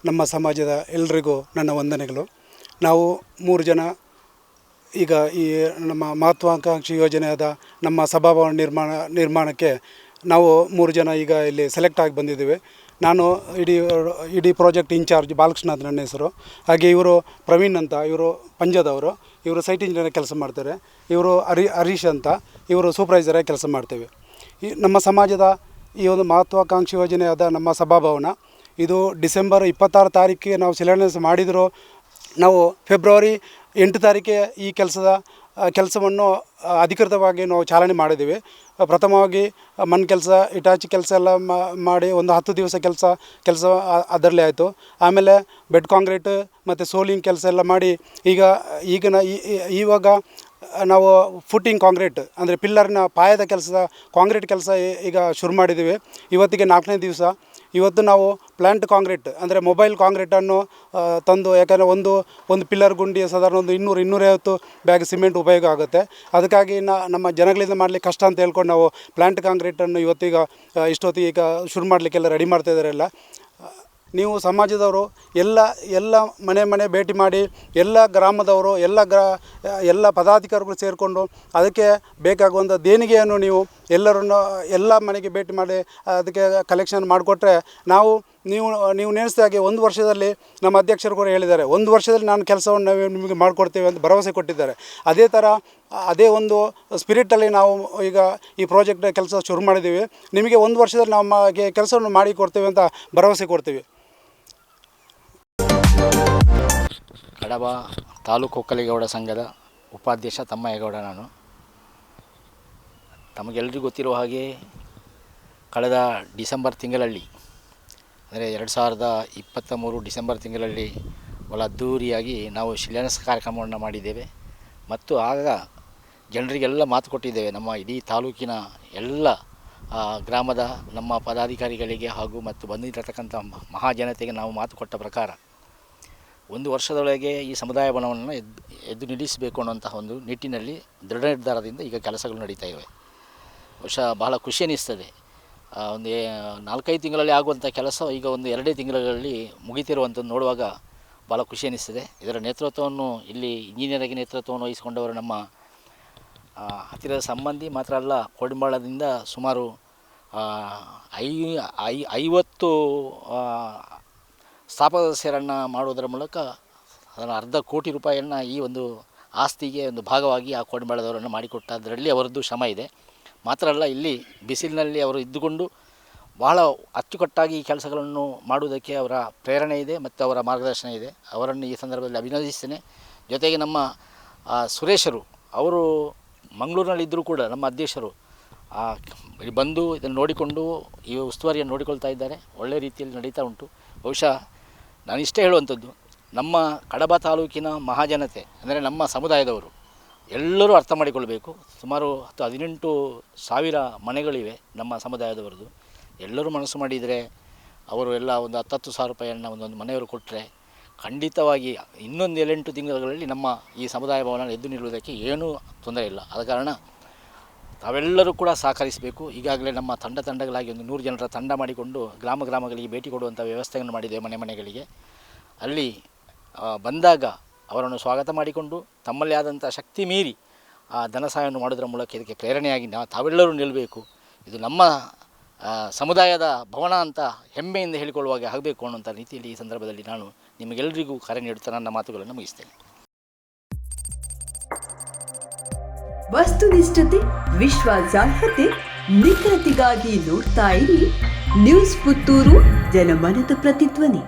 ನಮ್ಮ ಸಮಾಜದ ಎಲ್ರಿಗೂ ನನ್ನ ವಂದನೆಗಳು. ನಾವು 3 ಜನ ಈಗ ಈ ನಮ್ಮ ಮಹತ್ವಾಕಾಂಕ್ಷಿ ಯೋಜನೆಯಾದ ನಮ್ಮ ಸಭಾಭವನ ನಿರ್ಮಾಣಕ್ಕೆ ನಾವು 3 ಜನ ಈಗ ಇಲ್ಲಿ ಸೆಲೆಕ್ಟ್ ಆಗಿ ಬಂದಿದ್ದೇವೆ. ನಾನು ಇಡೀ ಪ್ರಾಜೆಕ್ಟ್ ಇನ್ಚಾರ್ಜ್ ಬಾಲಕೃಷ್ಣ ನನ್ನ ಹೆಸರು. ಹಾಗೆ ಇವರು ಪ್ರವೀಣ್ ಅಂತ, ಇವರು ಪಂಜದವರು, ಇವರು ಸೈಟ್ ಇಂಜಿನಿಯರ್ ಕೆಲಸ ಮಾಡ್ತಾರೆ. ಇವರು ಹರೀಶ್ ಅಂತ, ಇವರು ಸೂಪರ್ವೈಸರಾಗಿ ಕೆಲಸ ಮಾಡ್ತೇವೆ. ಈ ನಮ್ಮ ಸಮಾಜದ ಈ ಒಂದು ಮಹತ್ವಾಕಾಂಕ್ಷಿ ಯೋಜನೆಯಾದ ನಮ್ಮ ಸಭಾಭವನ ಇದು ಡಿಸೆಂಬರ್ 26 ತಾರೀಕಿಗೆ ನಾವು ಶಿಲಾನ್ಯಾಸ ಮಾಡಿದರೂ ನಾವು ಫೆಬ್ರವರಿ 8 ತಾರೀಕಿಗೆ ಈ ಕೆಲಸವನ್ನು ಅಧಿಕೃತವಾಗಿ ನಾವು ಚಾಲನೆ ಮಾಡಿದ್ದೀವಿ. ಪ್ರಥಮವಾಗಿ ಮಣ್ಣು ಕೆಲಸ, ಇಟಾಚಿ ಕೆಲಸ ಎಲ್ಲ ಮಾಡಿ ಒಂದು 10 ದಿವಸ ಕೆಲಸ ಅದರಲ್ಲೇ ಆಯಿತು. ಆಮೇಲೆ ಬೆಡ್ ಕಾಂಕ್ರೀಟ್ ಮತ್ತು ಸೋಲಿಂಗ್ ಕೆಲಸ ಎಲ್ಲ ಮಾಡಿ ಇವಾಗ ನಾವು ಫುಟ್ಟಿಂಗ್ ಕಾಂಕ್ರೀಟ್ ಅಂದರೆ ಪಿಲ್ಲರ್ನ ಪಾಯದ ಕಾಂಕ್ರೀಟ್ ಕೆಲಸ ಈಗ ಶುರು ಮಾಡಿದ್ದೀವಿ. ಇವತ್ತಿಗೆ 4ನೇ ದಿವಸ. ಇವತ್ತು ನಾವು ಪ್ಲ್ಯಾಂಟ್ ಕಾಂಕ್ರೀಟ್ ಅಂದರೆ ಮೊಬೈಲ್ ಕಾಂಕ್ರೀಟನ್ನು ತಂದು, ಯಾಕಂದರೆ ಒಂದು ಪಿಲ್ಲರ್ ಗುಂಡಿ ಸಾಧಾರಣ ಒಂದು 200-250 ಬ್ಯಾಗ್ ಸಿಮೆಂಟ್ ಉಪಯೋಗ ಆಗುತ್ತೆ. ಅದಕ್ಕಾಗಿ ನಮ್ಮ ಜನಗಳಿಂದ ಮಾಡಲಿಕ್ಕೆ ಕಷ್ಟ ಅಂತ ಹೇಳ್ಕೊಂಡು ನಾವು ಪ್ಲ್ಯಾಂಟ್ ಕಾಂಕ್ರೀಟನ್ನು ಇಷ್ಟೊತ್ತಿಗೆ ಈಗ ಶುರು ಮಾಡಲಿಕ್ಕೆಲ್ಲ ರೆಡಿ ಮಾಡ್ತಾಯಿದ್ದಾರೆ. ನೀವು ಸಮಾಜದವರು ಎಲ್ಲ ಮನೆ ಭೇಟಿ ಮಾಡಿ, ಎಲ್ಲ ಗ್ರಾಮದವರು ಎಲ್ಲ ಪದಾಧಿಕಾರಿಗಳು ಸೇರಿಕೊಂಡು ಅದಕ್ಕೆ ಬೇಕಾಗುವಂಥ ದೇಣಿಗೆಯನ್ನು ನೀವು ಎಲ್ಲ ಮನೆಗೆ ಭೇಟಿ ಮಾಡಿ ಅದಕ್ಕೆ ಕಲೆಕ್ಷನ್ ಮಾಡಿಕೊಟ್ರೆ ನೀವು ನೆನೆಸಿದಾಗೆ 1 ವರ್ಷದಲ್ಲಿ ನಮ್ಮ ಅಧ್ಯಕ್ಷರು ಕೂಡ ಹೇಳಿದ್ದಾರೆ, 1 ವರ್ಷದಲ್ಲಿ ನಾನು ಕೆಲಸವನ್ನು ನಿಮಗೆ ಮಾಡಿಕೊಡ್ತೇವೆ ಅಂತ ಭರವಸೆ ಕೊಟ್ಟಿದ್ದಾರೆ. ಅದೇ ಥರ ಅದೇ ಒಂದು ಸ್ಪಿರಿಟಲ್ಲಿ ನಾವು ಈಗ ಈ ಪ್ರಾಜೆಕ್ಟ್ ಕೆಲಸ ಶುರು ಮಾಡಿದ್ದೀವಿ. ನಿಮಗೆ 1 ವರ್ಷದಲ್ಲಿ ನಮಗೆ ಕೆಲಸವನ್ನು ಮಾಡಿ ಕೊಡ್ತೇವೆ ಅಂತ ಭರವಸೆ ಕೊಡ್ತೀವಿ. ಕಡಬ ತಾಲೂಕು ಒಕ್ಕಲಿಗೌಡ ಸಂಘದ ಉಪಾಧ್ಯಕ್ಷ ತಮ್ಮಯ್ಯಗೌಡ ನಾನು. ತಮಗೆಲ್ಲರಿಗೂ ಗೊತ್ತಿರುವ ಹಾಗೆ ಕಳೆದ ಡಿಸೆಂಬರ್ ತಿಂಗಳಲ್ಲಿ ಅಂದರೆ 2023 ಡಿಸೆಂಬರ್ ತಿಂಗಳಲ್ಲಿ ಭಾಳ ಅದ್ಧೂರಿಯಾಗಿ ನಾವು ಶಿಲಾನ್ಯಾಸ ಕಾರ್ಯಕ್ರಮವನ್ನು ಮಾಡಿದ್ದೇವೆ. ಮತ್ತು ಆಗ ಜನರಿಗೆಲ್ಲ ಮಾತು ಕೊಟ್ಟಿದ್ದೇವೆ. ನಮ್ಮ ಇಡೀ ತಾಲೂಕಿನ ಎಲ್ಲ ಗ್ರಾಮದ ನಮ್ಮ ಪದಾಧಿಕಾರಿಗಳಿಗೆ ಹಾಗೂ ಮತ್ತು ಬಂದಿರತಕ್ಕಂಥ ಮಹಾಜನತೆಗೆ ನಾವು ಮಾತು ಕೊಟ್ಟ ಪ್ರಕಾರ 1 ವರ್ಷದೊಳಗೆ ಈ ಸಮುದಾಯ ಭವನವನ್ನು ಎದ್ದು ನಿಲ್ಲಿಸಬೇಕು ಅನ್ನುವಂತಹ ಒಂದು ನಿಟ್ಟಿನಲ್ಲಿ ದೃಢ ನಿರ್ಧಾರದಿಂದ ಈಗ ಕೆಲಸಗಳು ನಡೀತಾ ಇವೆ. ಬಹುಶಃ ಬಹಳ ಖುಷಿ ಅನ್ನಿಸ್ತದೆ. ಒಂದು 4-5 ತಿಂಗಳಲ್ಲಿ ಆಗುವಂಥ ಕೆಲಸ ಈಗ ಒಂದು 2 ತಿಂಗಳಲ್ಲಿ ಮುಗಿತಿರುವಂಥದ್ದು ನೋಡುವಾಗ ಭಾಳ ಖುಷಿ ಅನ್ನಿಸ್ತದೆ. ಇದರ ನೇತೃತ್ವವನ್ನು ಇಲ್ಲಿ ಇಂಜಿನಿಯರಿಂಗ್ ನೇತೃತ್ವವನ್ನು ವಹಿಸಿಕೊಂಡವರು ನಮ್ಮ ಹತ್ತಿರದ ಸಂಬಂಧಿ ಮಾತ್ರ ಅಲ್ಲ, ಕೋಡಿಂಬಾಳದಿಂದ ಸುಮಾರು 50 ಸ್ಥಾಪಕ ಸದಸ್ಯರನ್ನು ಮಾಡುವುದರ ಮೂಲಕ ಅದನ್ನು ₹1/2 ಕೋಟಿ ರೂಪಾಯಿಯನ್ನು ಈ ಒಂದು ಆಸ್ತಿಗೆ ಒಂದು ಭಾಗವಾಗಿ ಆ ಕೋಡಿಂಬಾಳದವರನ್ನು ಮಾಡಿಕೊಟ್ಟದರಲ್ಲಿ ಅವರದ್ದು ಶ್ರಮ ಇದೆ. ಮಾತ್ರ ಅಲ್ಲ, ಇಲ್ಲಿ ಬಿಸಿಲಿನಲ್ಲಿ ಅವರು ಇದ್ದುಕೊಂಡು ಬಹಳ ಅಚ್ಚುಕಟ್ಟಾಗಿ ಈ ಕೆಲಸಗಳನ್ನು ಮಾಡುವುದಕ್ಕೆ ಅವರ ಪ್ರೇರಣೆ ಇದೆ ಮತ್ತು ಅವರ ಮಾರ್ಗದರ್ಶನ ಇದೆ. ಅವರನ್ನು ಈ ಸಂದರ್ಭದಲ್ಲಿ ಅಭಿನಂದಿಸ್ತೇನೆ. ಜೊತೆಗೆ ನಮ್ಮ ಸುರೇಶರು ಅವರು ಮಂಗಳೂರಿನಲ್ಲಿದ್ದರೂ ಕೂಡ ನಮ್ಮ ಅಧ್ಯಕ್ಷರು ಬಂದು ಇದನ್ನು ನೋಡಿಕೊಂಡು ಈ ಉಸ್ತುವಾರಿಯನ್ನು ನೋಡಿಕೊಳ್ತಾ ಇದ್ದಾರೆ. ಒಳ್ಳೆಯ ರೀತಿಯಲ್ಲಿ ನಡೀತಾ ಉಂಟು. ಬಹುಶಃ ನಾನಿಷ್ಟೇ ಹೇಳುವಂಥದ್ದು, ನಮ್ಮ ಕಡಬ ತಾಲೂಕಿನ ಮಹಾಜನತೆ ಅಂದರೆ ನಮ್ಮ ಸಮುದಾಯದವರು ಎಲ್ಲರೂ ಅರ್ಥ ಮಾಡಿಕೊಳ್ಬೇಕು. ಸುಮಾರು 18,000 ಮನೆಗಳಿವೆ ನಮ್ಮ ಸಮುದಾಯದವರದ್ದು. ಎಲ್ಲರೂ ಮನಸ್ಸು ಮಾಡಿದರೆ ಅವರು ಎಲ್ಲ ಒಂದು 10,000 ರೂಪಾಯಿಯನ್ನು ಒಂದೊಂದು ಮನೆಯವರು ಕೊಟ್ಟರೆ ಖಂಡಿತವಾಗಿ ಇನ್ನೊಂದು 7-8 ತಿಂಗಳಲ್ಲಿ ನಮ್ಮ ಈ ಸಮುದಾಯ ಭವನ ಎದ್ದು ನಿಲ್ಲುವುದಕ್ಕೆ ಏನೂ ತೊಂದರೆ ಇಲ್ಲ. ಆದ ಕಾರಣ ತಾವೆಲ್ಲರೂ ಕೂಡ ಸಹಕರಿಸಬೇಕು. ಈಗಾಗಲೇ ನಮ್ಮ ತಂಡಗಳಾಗಿ ಒಂದು 100 ಜನರ ತಂಡ ಮಾಡಿಕೊಂಡು ಗ್ರಾಮಗಳಿಗೆ ಭೇಟಿ ಕೊಡುವಂಥ ವ್ಯವಸ್ಥೆಯನ್ನು ಮಾಡಿದ್ದೇವೆ. ಮನೆಗಳಿಗೆ ಅಲ್ಲಿ ಬಂದಾಗ ಅವರನ್ನು ಸ್ವಾಗತ ಮಾಡಿಕೊಂಡು ತಮ್ಮಲ್ಲಿ ಆದಂಥ ಶಕ್ತಿ ಮೀರಿ ಧನ ಸಹಾಯವನ್ನು ಮಾಡೋದರ ಮೂಲಕ ಇದಕ್ಕೆ ಪ್ರೇರಣೆಯಾಗಿ ತಾವೆಲ್ಲರೂ ನಿಲ್ಲಬೇಕು. ಇದು ನಮ್ಮ ಸಮುದಾಯದ ಭವನ ಅಂತ ಹೆಮ್ಮೆಯಿಂದ ಹೇಳಿಕೊಳ್ಳುವಾಗ ಆಗಬೇಕು ಅನ್ನುವಂಥ ರೀತಿಯಲ್ಲಿ ಈ ಸಂದರ್ಭದಲ್ಲಿ ನಾನು ನಿಮಗೆಲ್ಲರಿಗೂ ಕರೆ ನೀಡುತ್ತಾ ನನ್ನ ಮಾತುಗಳನ್ನು ಮುಗಿಸ್ತೇನೆ. ವಸ್ತುನಿಷ್ಠತೆ, ವಿಶ್ವಾಸಾರ್ಹತೆ, ನಿಖರತೆಗಾಗಿ ನೋಡ್ತಾ ಇರಿ ನ್ಯೂಸ್ ಪುತ್ತೂರು, ಜನಮನದ ಪ್ರತಿಧ್ವನಿ.